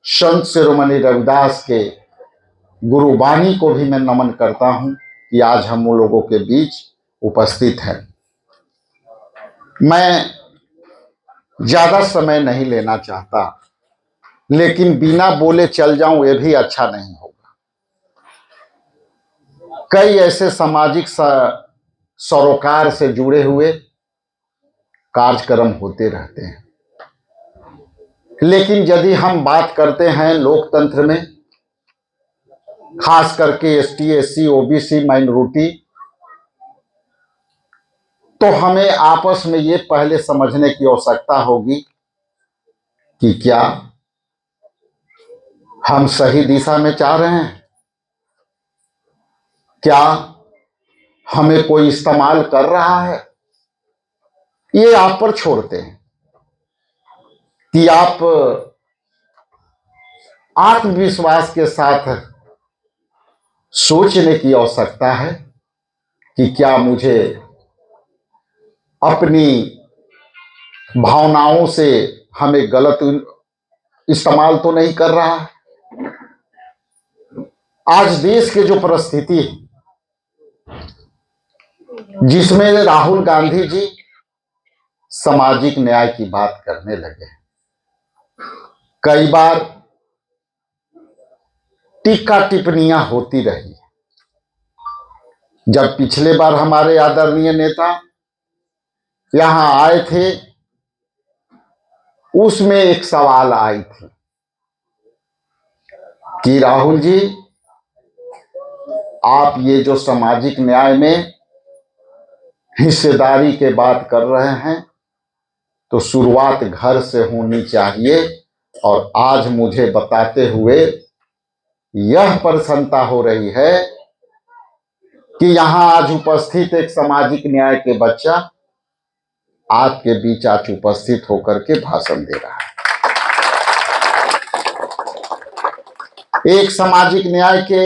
संत शिरोमणि रविदास के गुरुबाणी को भी मैं नमन करता हूं कि आज हम उन लोगों के बीच उपस्थित हैं। मैं ज्यादा समय नहीं लेना चाहता, लेकिन बिना बोले चल जाऊं ये भी अच्छा नहीं होगा। कई ऐसे सामाजिक सरोकार से जुड़े हुए कार्यक्रम होते रहते हैं, लेकिन यदि हम बात करते हैं लोकतंत्र में, खास करके एसटी, एससी, ओबीसी, माइनॉरिटी, तो हमें आपस में ये पहले समझने की आवश्यकता होगी कि क्या हम सही दिशा में जा रहे हैं, क्या हमें कोई इस्तेमाल कर रहा है। ये आप पर छोड़ते हैं कि आप आत्मविश्वास के साथ सोचने की आवश्यकता है कि क्या मुझे अपनी भावनाओं से हमें गलत इस्तेमाल तो नहीं कर रहा है। आज देश की जो परिस्थिति है, जिसमें राहुल गांधी जी सामाजिक न्याय की बात करने लगे, कई बार टीका टिप्पणियां होती रही। जब पिछले बार हमारे आदरणीय नेता यहां आए थे, उसमें एक सवाल आई थी कि राहुल जी, आप ये जो सामाजिक न्याय में हिस्सेदारी के बात कर रहे हैं, तो शुरुआत घर से होनी चाहिए। और आज मुझे बताते हुए यह प्रसन्नता हो रही है कि यहां आज उपस्थित एक सामाजिक न्याय के बच्चा आपके बीच आज उपस्थित होकर के भाषण दे रहा है। एक सामाजिक न्याय के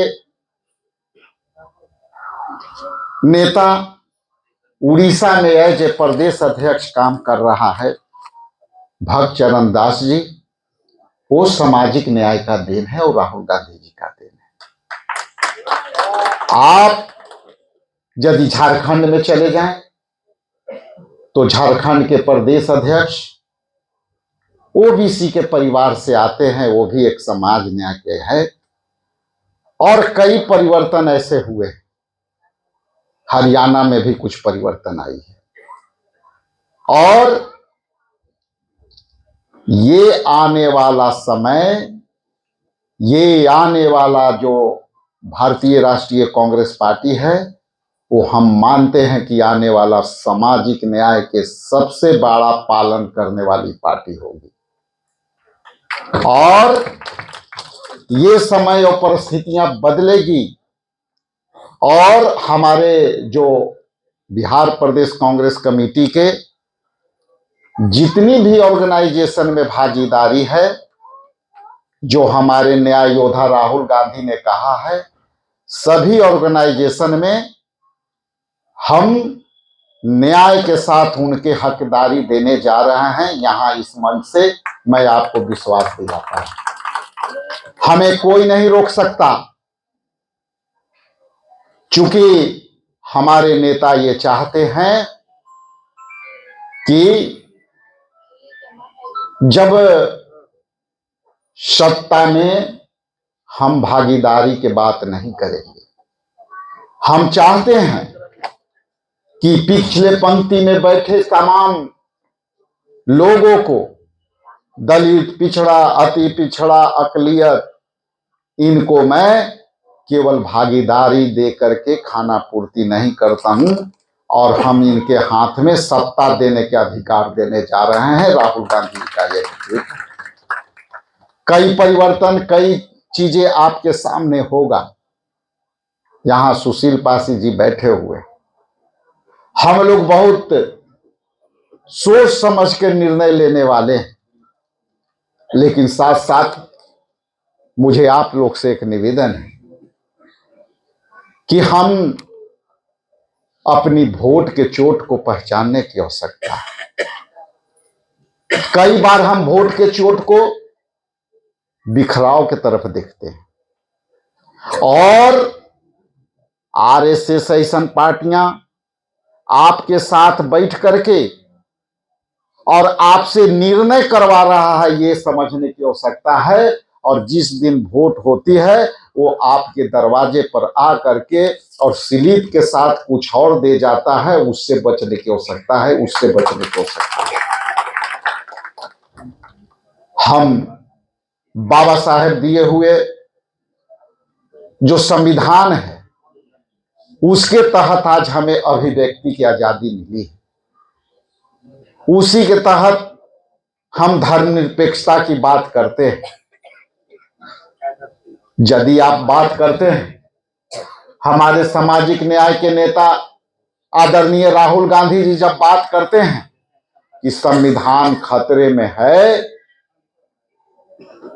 नेता उड़ीसा में एज ए प्रदेश अध्यक्ष काम कर रहा है, भक्त चरण दास जी, वो सामाजिक न्याय का देन है और राहुल गांधी जी का देन है। आप यदि झारखंड में चले जाएं, तो झारखंड के प्रदेश अध्यक्ष ओबीसी के परिवार से आते हैं, वो भी एक समाज न्याय के है। और कई परिवर्तन ऐसे हुए, हरियाणा में भी कुछ परिवर्तन आई है। और ये आने वाला समय, ये आने वाला जो भारतीय राष्ट्रीय कांग्रेस पार्टी है, वो हम मानते हैं कि आने वाला सामाजिक न्याय के सबसे बड़ा पालन करने वाली पार्टी होगी। और ये समय और परिस्थितियां बदलेगी, और हमारे जो बिहार प्रदेश कांग्रेस कमेटी के जितनी भी ऑर्गेनाइजेशन में भागीदारी है, जो हमारे न्याय योद्धा राहुल गांधी ने कहा है, सभी ऑर्गेनाइजेशन में हम न्याय के साथ उनके हकदारी देने जा रहे हैं। यहां इस मंच से मैं आपको विश्वास दिलाता हूं, हमें कोई नहीं रोक सकता, चूंकि हमारे नेता ये चाहते हैं कि जब सत्ता में हम भागीदारी की बात नहीं करेंगे। हम चाहते हैं कि पिछले पंक्ति में बैठे तमाम लोगों को, दलित, पिछड़ा, अति पिछड़ा, अकलियत, इनको मैं केवल भागीदारी दे करके खाना पूर्ति नहीं करता हूं, और हम इनके हाथ में सत्ता देने के अधिकार देने जा रहे हैं। राहुल गांधी का ये कई परिवर्तन, कई चीजें आपके सामने होगा। यहां सुशील पासी जी बैठे हुए, हम लोग बहुत सोच समझ के निर्णय लेने वाले हैं, लेकिन साथ साथ मुझे आप लोग से एक निवेदन है कि हम अपनी वोट के चोट को पहचानने की आवश्यकता है। कई बार हम वोट के चोट को बिखराव की तरफ देखते हैं। और आरएसएस ऐसन पार्टियां आपके साथ बैठ करके और आपसे निर्णय करवा रहा है, ये समझने की आवश्यकता है। और जिस दिन वोट होती है वो आपके दरवाजे पर आ करके और स्लिप के साथ कुछ और दे जाता है, उससे बचने की आवश्यकता है, उससे बचने की आवश्यकता है। हम बाबा साहेब दिए हुए जो संविधान है उसके तहत आज हमें अभिव्यक्ति की आजादी मिली है। उसी के तहत हम धर्मनिरपेक्षता की बात करते हैं। यदि आप बात करते हैं, हमारे सामाजिक न्याय के नेता आदरणीय राहुल गांधी जी जब बात करते हैं कि संविधान खतरे में है,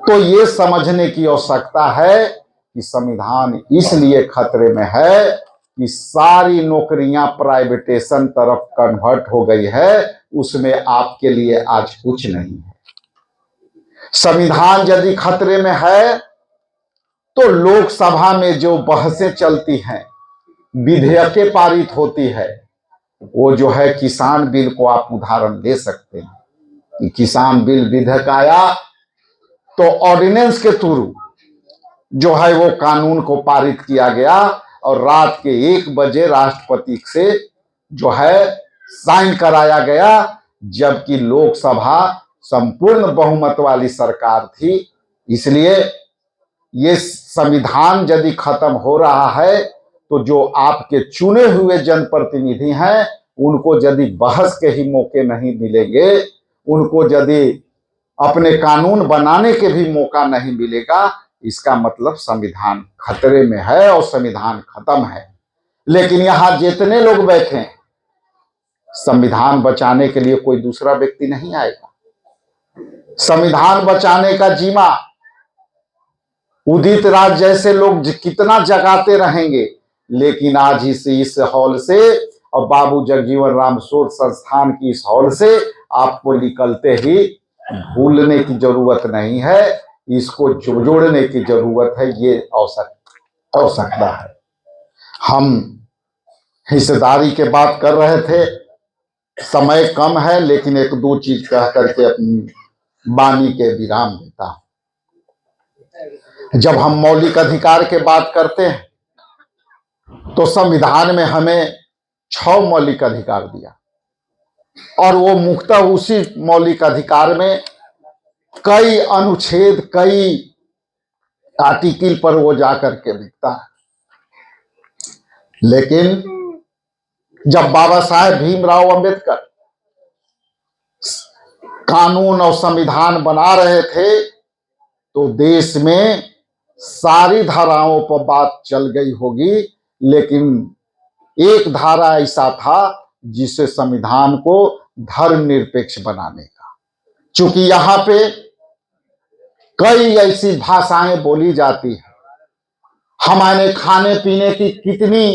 तो ये समझने की आवश्यकता है कि संविधान इसलिए खतरे में है कि सारी नौकरियां प्राइवेटेशन तरफ कन्वर्ट हो गई है, उसमें आपके लिए आज कुछ नहीं है। संविधान यदि खतरे में है तो लोकसभा में जो बहसें चलती हैं, विधेयकें पारित होती है, वो जो है किसान बिल को आप उदाहरण दे सकते हैं कि किसान बिल विधेयक आया तो ऑर्डिनेंस के थ्रू जो है वो कानून को पारित किया गया और रात के 1 बजे राष्ट्रपति से जो है साइन कराया गया, जबकि लोकसभा संपूर्ण बहुमत वाली सरकार थी। इसलिए ये संविधान यदि खत्म हो रहा है तो जो आपके चुने हुए जनप्रतिनिधि हैं उनको यदि बहस के ही मौके नहीं मिलेंगे, उनको यदि अपने कानून बनाने के भी मौका नहीं मिलेगा, इसका मतलब संविधान खतरे में है और संविधान खत्म है। लेकिन यहां जितने लोग बैठे हैं, संविधान बचाने के लिए कोई दूसरा व्यक्ति नहीं आएगा। संविधान बचाने का जिम्मा उदित राज जैसे लोग कितना जगाते रहेंगे, लेकिन आज इस हॉल से और बाबू जगजीवन राम शोध संस्थान की इस हॉल से आपको निकलते ही भूलने की जरूरत नहीं है, इसको जोड़ने की जरूरत है। ये आवश्यकता है। हम हिस्सेदारी के बात कर रहे थे, समय कम है, लेकिन 1-2 चीज कह करके अपनी वाणी के विराम देता हूं। जब हम मौलिक अधिकार के बात करते हैं तो संविधान में हमें 6 मौलिक अधिकार दिया और वो मुख्यतः उसी मौलिक अधिकार में कई अनुच्छेद, कई आर्टिकल पर वो जाकर के लिखता है। लेकिन जब बाबा साहेब भीमराव अंबेडकर कानून और संविधान बना रहे थे तो देश में सारी धाराओं पर बात चल गई होगी, लेकिन एक धारा ऐसा था जिसे संविधान को धर्मनिरपेक्ष बनाने का। चूंकि यहां पे कई ऐसी भाषाएं बोली जाती हैं, हमारे खाने पीने की कितनी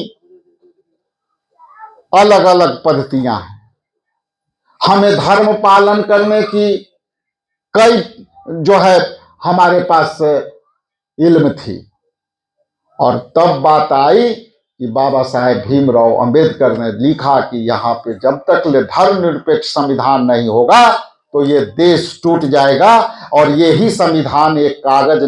अलग अलग पद्धतियां हैं, हमें धर्म पालन करने की कई जो है हमारे पास इल्म थी। और तब बात आई कि बाबा साहेब भीमराव अंबेडकर ने लिखा कि यहाँ पे जब तक ले धर्मनिरपेक्ष संविधान नहीं होगा तो ये देश टूट जाएगा। और यही संविधान एक कागज